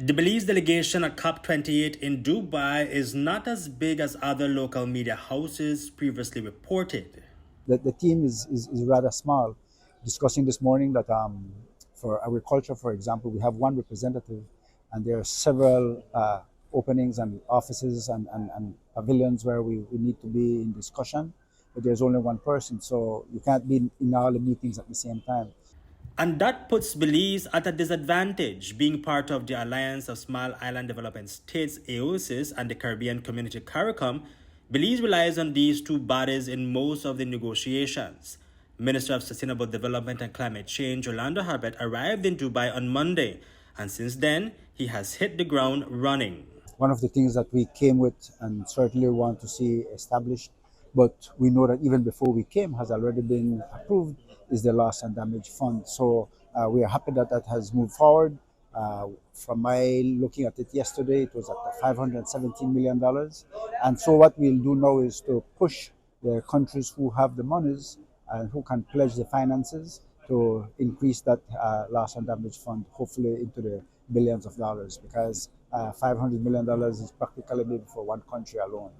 The Belize delegation at COP28 in Dubai is not as big as other local media houses previously reported. The team is rather small. Discussing this morning that for agriculture, for example, we have one representative, and there are several openings and offices and pavilions where we need to be in discussion, but there's only one person, so you can't be in all the meetings at the same time. And that puts Belize at a disadvantage, being part of the Alliance of Small Island Development States AOSIS and the Caribbean Community CARICOM. Belize relies on these two bodies in most of the negotiations. Minister of Sustainable Development and Climate Change Orlando Harbert arrived in Dubai on Monday, and since then he has hit the ground running. One of the things that we came with and certainly want to see established, but we know that even before we came has already been approved, is the loss and damage fund. So we are happy that that has moved forward. From my looking at it yesterday, it was at $517 million. And so what we'll do now is to push the countries who have the monies and who can pledge the finances to increase that loss and damage fund, hopefully into the billions of dollars, because $500 million is practically maybe for one country alone.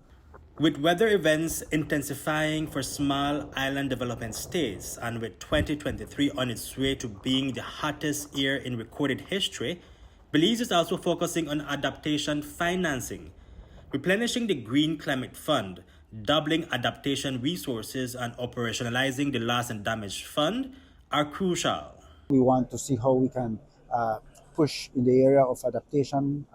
With weather events intensifying for small island development states, and with 2023 on its way to being the hottest year in recorded history, Belize is also focusing on adaptation financing, replenishing the Green Climate Fund, doubling adaptation resources, and operationalizing the Loss and Damage Fund are crucial. We want to see how we can push in the area of adaptation.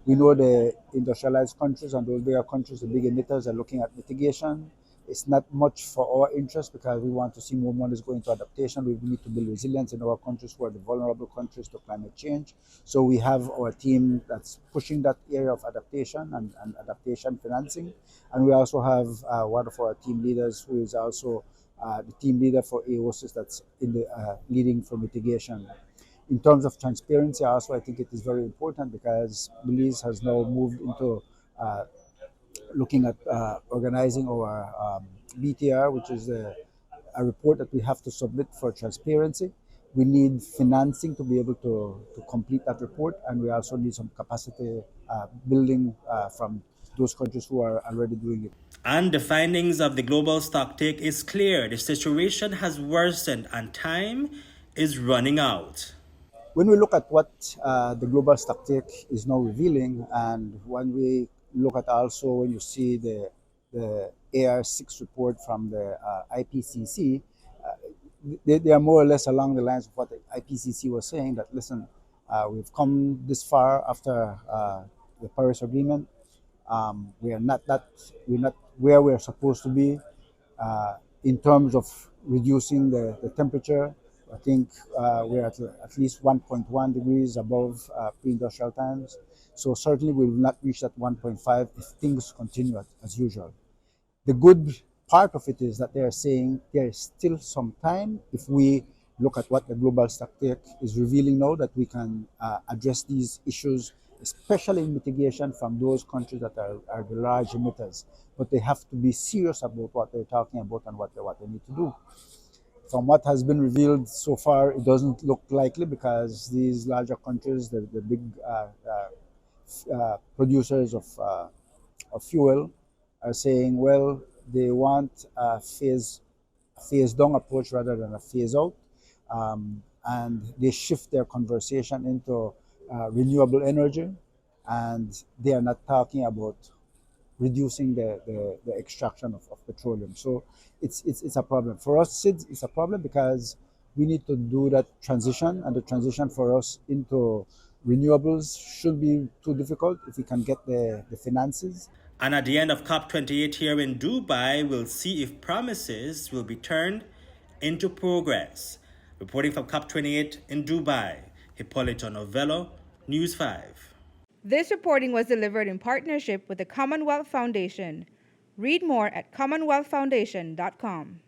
We know the industrialized countries and those bigger countries, the big emitters, are looking at mitigation. It's not much for our interest because we want to see more monies go into adaptation. We need to build resilience in our countries who are the vulnerable countries to climate change. So we have our team that's pushing that area of adaptation and adaptation financing. And we also have one of our team leaders who is also the team leader for AOSIS that's in the leading for mitigation. In terms of transparency, also, I think it is very important because Belize has now moved into looking at organizing our BTR, which is a report that we have to submit for transparency. We need financing to be able to complete that report, and we also need some capacity building from those countries who are already doing it. And the findings of the global stocktake is clear. The situation has worsened and time is running out. When we look at what the global stocktake is now revealing, and when we look at also when you see the AR6 report from the IPCC, they are more or less along the lines of what the IPCC was saying, that listen, we've come this far after the Paris Agreement. We're not where we're supposed to be in terms of reducing the temperature. I think we're at least 1.1 degrees above pre-industrial times. So certainly we will not reach that 1.5 if things continue as usual. The good part of it is that they are saying there is still some time if we look at what the global stocktake is revealing now, that we can address these issues, especially in mitigation from those countries that are the large emitters. But they have to be serious about what they're talking about and what they need to do. From what has been revealed so far, it doesn't look likely because these larger countries, the big producers of fuel, are saying, well, they want a phase down approach rather than a phase out, and they shift their conversation into renewable energy, and they are not talking about reducing the extraction of petroleum. So it's a problem. For us, it's a problem because we need to do that transition, and the transition for us into renewables shouldn't be too difficult if we can get the finances. And at the end of COP28 here in Dubai, we'll see if promises will be turned into progress. Reporting from COP28 in Dubai, Hipolito, Novelo, News 5. This reporting was delivered in partnership with the Commonwealth Foundation. Read more at commonwealthfoundation.com.